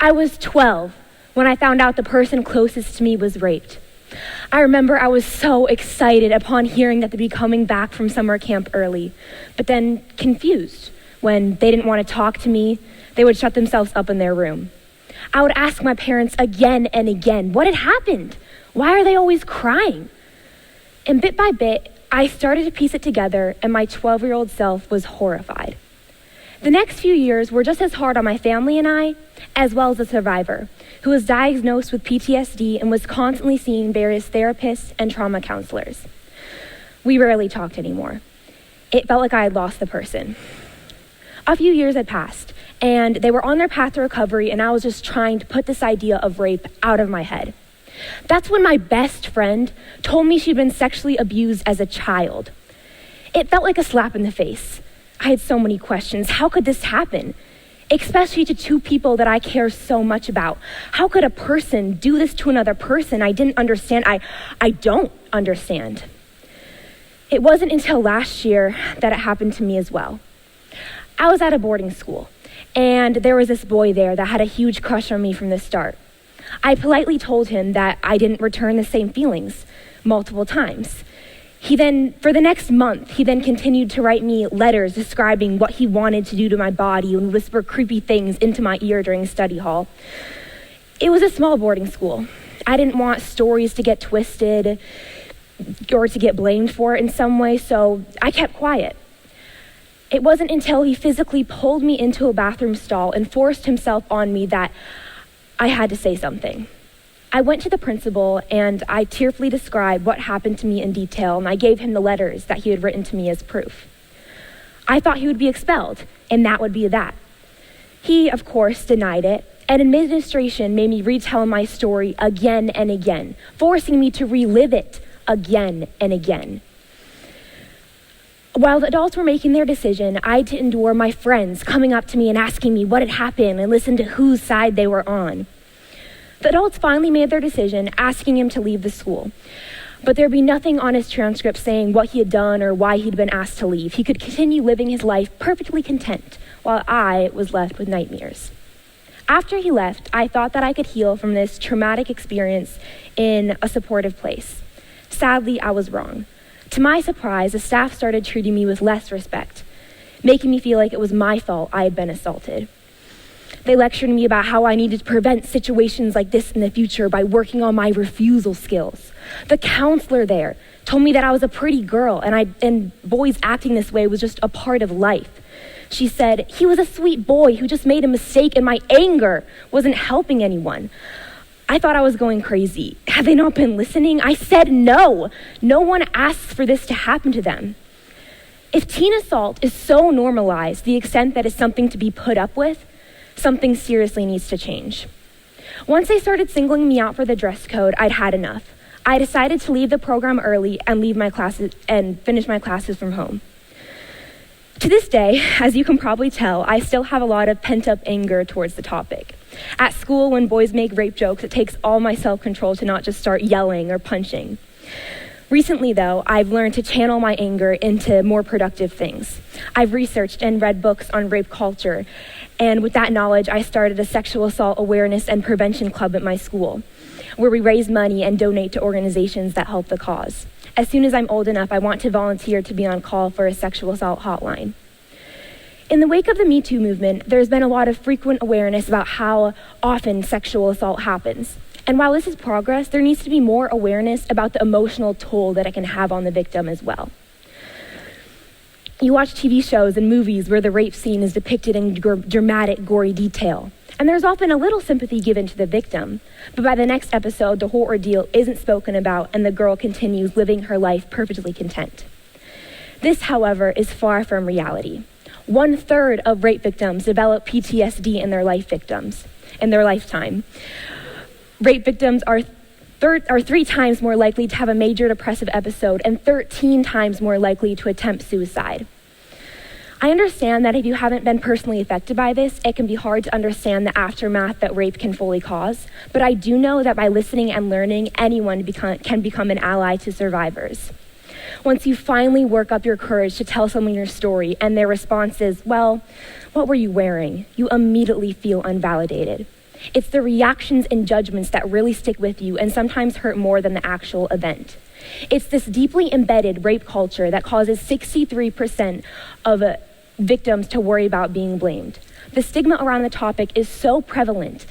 I was 12 when I found out the person closest to me was raped. I remember I was so excited upon hearing that they'd be coming back from summer camp early, but then confused when they didn't want to talk to me. They would shut themselves up in their room. I would ask my parents again and again, what had happened? Why are they always crying? And bit by bit, I started to piece it together, and my 12-year-old self was horrified. The next few years were just as hard on my family and I, as well as the survivor, who was diagnosed with PTSD and was constantly seeing various therapists and trauma counselors. We rarely talked anymore. It felt like I had lost the person. A few years had passed, and they were on their path to recovery, and I was just trying to put this idea of rape out of my head. That's when my best friend told me she'd been sexually abused as a child. It felt like a slap in the face. I had so many questions. How could this happen? Especially to two people that I care so much about. How could a person do this to another person? I didn't understand. I don't understand. It wasn't until last year that it happened to me as well. I was at a boarding school, and there was this boy there that had a huge crush on me from the start. I politely told him that I didn't return the same feelings multiple times. For the next month, he then continued to write me letters describing what he wanted to do to my body and whisper creepy things into my ear during study hall. It was a small boarding school. I didn't want stories to get twisted or to get blamed for it in some way, so I kept quiet. It wasn't until he physically pulled me into a bathroom stall and forced himself on me that I had to say something. I went to the principal and I tearfully described what happened to me in detail, and I gave him the letters that he had written to me as proof. I thought he would be expelled, and that would be that. He, of course, denied it, and administration made me retell my story again and again, forcing me to relive it again and again. While the adults were making their decision, I had to endure my friends coming up to me and asking me what had happened and listen to whose side they were on. The adults finally made their decision, asking him to leave the school. But there'd be nothing on his transcript saying what he had done or why he'd been asked to leave. He could continue living his life perfectly content, while I was left with nightmares. After he left, I thought that I could heal from this traumatic experience in a supportive place. Sadly, I was wrong. To my surprise, the staff started treating me with less respect, making me feel like it was my fault I had been assaulted. They lectured me about how I needed to prevent situations like this in the future by working on my refusal skills. The counselor there told me that I was a pretty girl and boys acting this way was just a part of life. She said, he was a sweet boy who just made a mistake and my anger wasn't helping anyone. I thought I was going crazy. Had they not been listening? I said no. No one asks for this to happen to them. If teen assault is so normalized, the extent that it's something to be put up with, something seriously needs to change. Once they started singling me out for the dress code, I'd had enough. I decided to leave the program early and leave my classes and finish my classes from home. To this day, as you can probably tell, I still have a lot of pent-up anger towards the topic. At school, when boys make rape jokes, it takes all my self-control to not just start yelling or punching. Recently, though, I've learned to channel my anger into more productive things. I've researched and read books on rape culture, and with that knowledge, I started a sexual assault awareness and prevention club at my school, where we raise money and donate to organizations that help the cause. As soon as I'm old enough, I want to volunteer to be on call for a sexual assault hotline. In the wake of the Me Too movement, there's been a lot of frequent awareness about how often sexual assault happens. And while this is progress, there needs to be more awareness about the emotional toll that it can have on the victim as well. You watch TV shows and movies where the rape scene is depicted in dramatic, gory detail. And there's often a little sympathy given to the victim. But by the next episode, the whole ordeal isn't spoken about and the girl continues living her life perfectly content. This, however, is far from reality. 1/3 of rape victims develop PTSD in their lifetime. Rape victims are 3 times more likely to have a major depressive episode and 13 times more likely to attempt suicide. I understand that if you haven't been personally affected by this, it can be hard to understand the aftermath that rape can fully cause, but I do know that by listening and learning, anyone can become an ally to survivors. Once you finally work up your courage to tell someone your story and their response is, well, what were you wearing? You immediately feel unvalidated. It's the reactions and judgments that really stick with you and sometimes hurt more than the actual event. It's this deeply embedded rape culture that causes 63% of victims to worry about being blamed. The stigma around the topic is so prevalent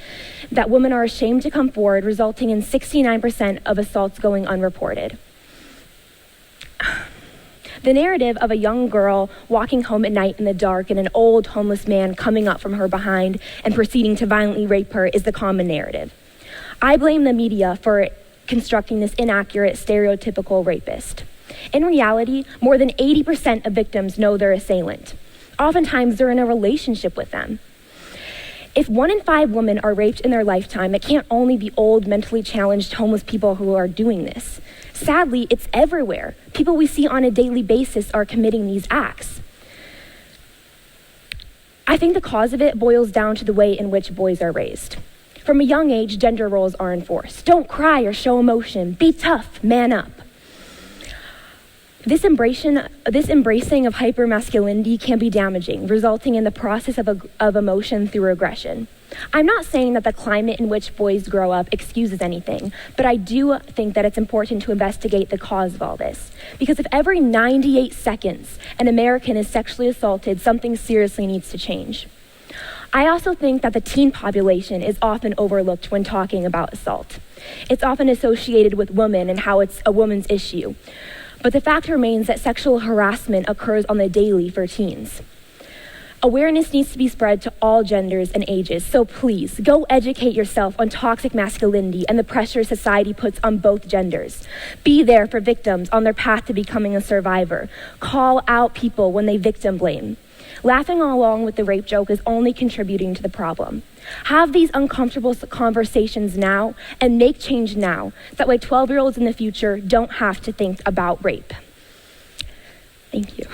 that women are ashamed to come forward, resulting in 69% of assaults going unreported. The narrative of a young girl walking home at night in the dark and an old homeless man coming up from her behind and proceeding to violently rape her is the common narrative. I blame the media for constructing this inaccurate, stereotypical rapist. In reality, more than 80% of victims know their assailant. Oftentimes, they're in a relationship with them. If 1 in 5 women are raped in their lifetime, it can't only be old, mentally challenged, homeless people who are doing this. Sadly, it's everywhere. People we see on a daily basis are committing these acts. I think the cause of it boils down to the way in which boys are raised. From a young age, gender roles are enforced. Don't cry or show emotion. Be tough, man up. This embracing of hypermasculinity can be damaging, resulting in the process of emotion through aggression. I'm not saying that the climate in which boys grow up excuses anything, but I do think that it's important to investigate the cause of all this. Because if every 98 seconds an American is sexually assaulted, something seriously needs to change. I also think that the teen population is often overlooked when talking about assault. It's often associated with women and how it's a woman's issue. But the fact remains that sexual harassment occurs on the daily for teens. Awareness needs to be spread to all genders and ages, so please, go educate yourself on toxic masculinity and the pressure society puts on both genders. Be there for victims on their path to becoming a survivor. Call out people when they victim blame. Laughing along with the rape joke is only contributing to the problem. Have these uncomfortable conversations now and make change now. That way 12-year-olds in the future don't have to think about rape. Thank you.